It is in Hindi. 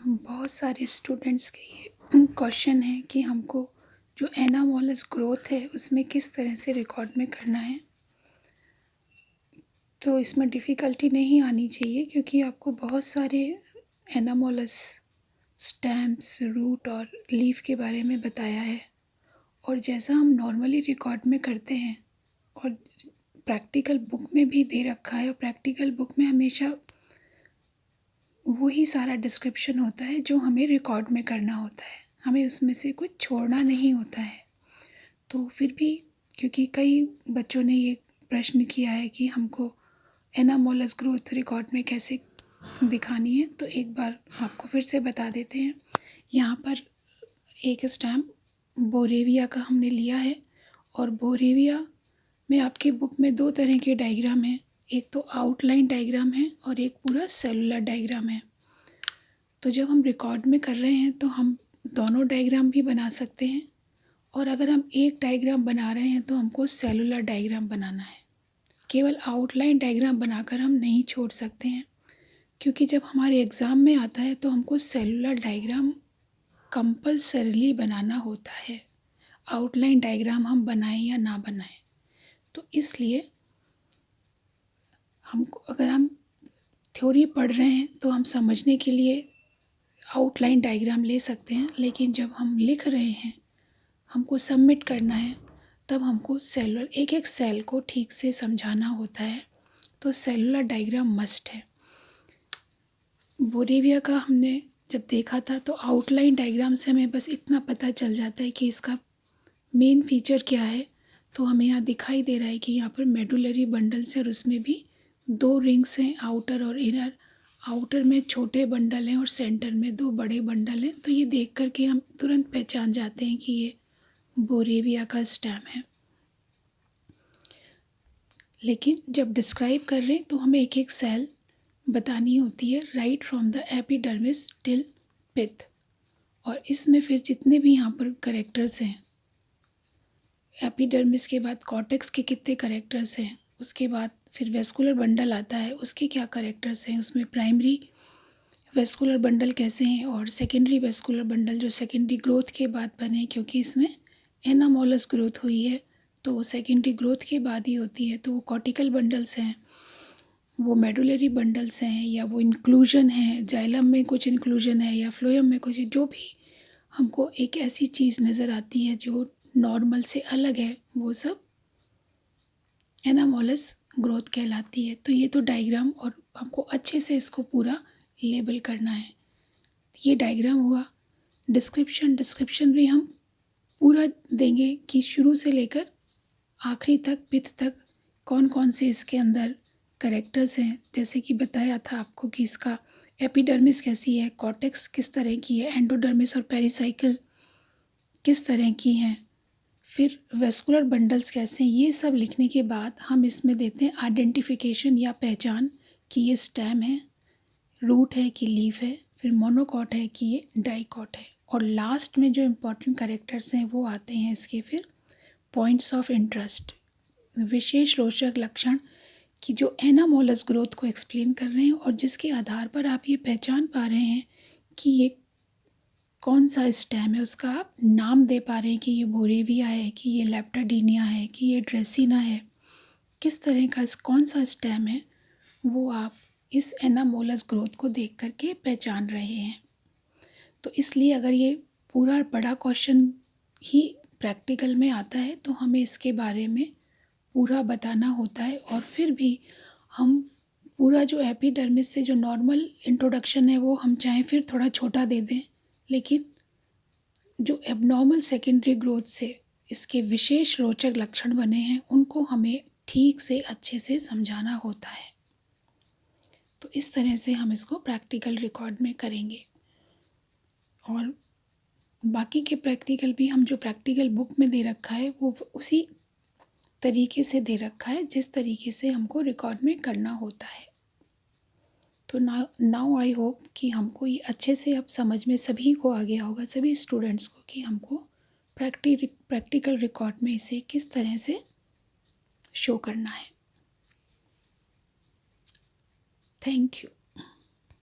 बहुत सारे स्टूडेंट्स के ये क्वेश्चन है कि हमको जो एनामोलस ग्रोथ है उसमें किस तरह से रिकॉर्ड में करना है। तो इसमें डिफ़िकल्टी नहीं आनी चाहिए क्योंकि आपको बहुत सारे एनामोलस स्टेम्स, रूट और लीफ के बारे में बताया है और जैसा हम नॉर्मली रिकॉर्ड में करते हैं और प्रैक्टिकल बुक में भी दे रखा है और प्रैक्टिकल बुक में हमेशा वही सारा डिस्क्रिप्शन होता है जो हमें रिकॉर्ड में करना होता है, हमें उसमें से कुछ छोड़ना नहीं होता है। तो फिर भी क्योंकि कई बच्चों ने ये प्रश्न किया है कि हमको एनामोलस ग्रोथ रिकॉर्ड में कैसे दिखानी है, तो एक बार आपको फिर से बता देते हैं। यहाँ पर एक स्टैम्प बोरेविया का हमने लिया है और बोरेविया में आपकी बुक में दो तरह के डायग्राम हैं, एक तो आउटलाइन डायग्राम है और एक पूरा सेलुलर डायग्राम है। तो जब हम रिकॉर्ड में कर रहे हैं तो हम दोनों डायग्राम भी बना सकते हैं और अगर हम एक डायग्राम बना रहे हैं तो हमको सेलुलर डायग्राम बनाना है। केवल आउटलाइन डायग्राम बनाकर हम नहीं छोड़ सकते हैं क्योंकि जब हमारे एग्ज़ाम में आता है तो हमको सेलुलर डायग्राम कंपल्सरीली बनाना होता है, आउटलाइन डायग्राम हम बनाएं या ना बनाएं। तो इसलिए हमको अगर हम थ्योरी पढ़ रहे हैं तो हम समझने के लिए आउटलाइन डायग्राम ले सकते हैं, लेकिन जब हम लिख रहे हैं, हमको सबमिट करना है, तब हमको सेलुलर एक एक सेल को ठीक से समझाना होता है। तो सेलुलर डायग्राम मस्ट है। बोरेविया का हमने जब देखा था तो आउटलाइन डायग्राम से हमें बस इतना पता चल जाता है कि इसका मेन फीचर क्या है। तो हमें यहाँ दिखाई दे रहा है कि यहाँ पर मेडुलरी बंडल्स है और उसमें भी दो रिंग्स हैं, आउटर और इनर। आउटर में छोटे बंडल हैं और सेंटर में दो बड़े बंडल हैं। तो ये देख कर के हम तुरंत पहचान जाते हैं कि ये बोरेविया का स्टेम है। लेकिन जब डिस्क्राइब कर रहे हैं तो हमें एक एक सेल बतानी होती है, right from the epidermis till pith. और इसमें फिर जितने भी यहाँ पर करेक्टर्स हैं, एपिडर्मिस के बाद कॉर्टेक्स के कितने करेक्टर्स हैं, उसके बाद फिर वेस्कुलर बंडल आता है, उसके क्या करेक्टर्स हैं, उसमें प्राइमरी वेस्कुलर बंडल कैसे हैं और सेकेंडरी वेस्कुलर बंडल जो सेकेंडरी ग्रोथ के बाद बने, क्योंकि इसमें एनामोलस ग्रोथ हुई है तो वो सेकेंडरी ग्रोथ के बाद ही होती है। तो वो कॉर्टिकल बंडल्स हैं, वो मेडुलरी बंडल्स हैं, या वो इंक्लूजन है, जाइलम में कुछ इंक्लूजन है या फ्लोएम में कुछ, जो भी हमको एक ऐसी चीज़ नज़र आती है जो नॉर्मल से अलग है, वो सब एनामोलस ग्रोथ कहलाती है। तो ये तो डायग्राम, और हमको अच्छे से इसको पूरा लेबल करना है। ये डायग्राम हुआ। डिस्क्रिप्शन भी हम पूरा देंगे कि शुरू से लेकर आखिरी तक, पिथ तक, कौन कौन से इसके अंदर करेक्टर्स हैं। जैसे कि बताया था आपको कि इसका एपिडर्मिस कैसी है, कॉर्टेक्स किस तरह की है, एंडोडर्मिस और पेरिसाइकिल किस तरह की हैं, फिर वेस्कुलर बंडल्स कैसे हैं। ये सब लिखने के बाद हम इसमें देते हैं आइडेंटिफिकेशन या पहचान कि ये स्टेम है, रूट है कि लीफ है, फिर मोनोकॉट है कि ये डाइकॉट है। और लास्ट में जो इम्पोर्टेंट करेक्टर्स हैं वो आते हैं इसके फिर पॉइंट्स ऑफ इंटरेस्ट, विशेष रोचक लक्षण, कि जो एनामोलस ग्रोथ को एक्सप्लेन कर रहे हैं और जिसके आधार पर आप ये पहचान पा रहे हैं कि ये कौन सा स्टेम है, उसका आप नाम दे पा रहे हैं कि ये बोरेविया है, कि ये लेप्टाडीनिया है, कि ये ड्रेसिना है, किस तरह का कौन सा स्टेम है, वो आप इस एनामोलस ग्रोथ को देख करके पहचान रहे हैं। तो इसलिए अगर ये पूरा बड़ा क्वेश्चन ही प्रैक्टिकल में आता है तो हमें इसके बारे में पूरा बताना होता है। और फिर भी हम पूरा जो एपिडर्मिस से जो नॉर्मल इंट्रोडक्शन है वो हम चाहें फिर थोड़ा छोटा दे दें, लेकिन जो एबनॉर्मल सेकेंडरी ग्रोथ से इसके विशेष रोचक लक्षण बने हैं उनको हमें ठीक से अच्छे से समझाना होता है। तो इस तरह से हम इसको प्रैक्टिकल रिकॉर्ड में करेंगे। और बाकी के प्रैक्टिकल भी हम जो प्रैक्टिकल बुक में दे रखा है वो उसी तरीके से दे रखा है जिस तरीके से हमको रिकॉर्ड में करना होता है। तो नाउ आई होप कि हमको ये अच्छे से अब समझ में सभी को आ गया होगा, सभी स्टूडेंट्स को, कि हमको प्रैक्टिकल रिकॉर्ड में इसे किस तरह से शो करना है। Thank you.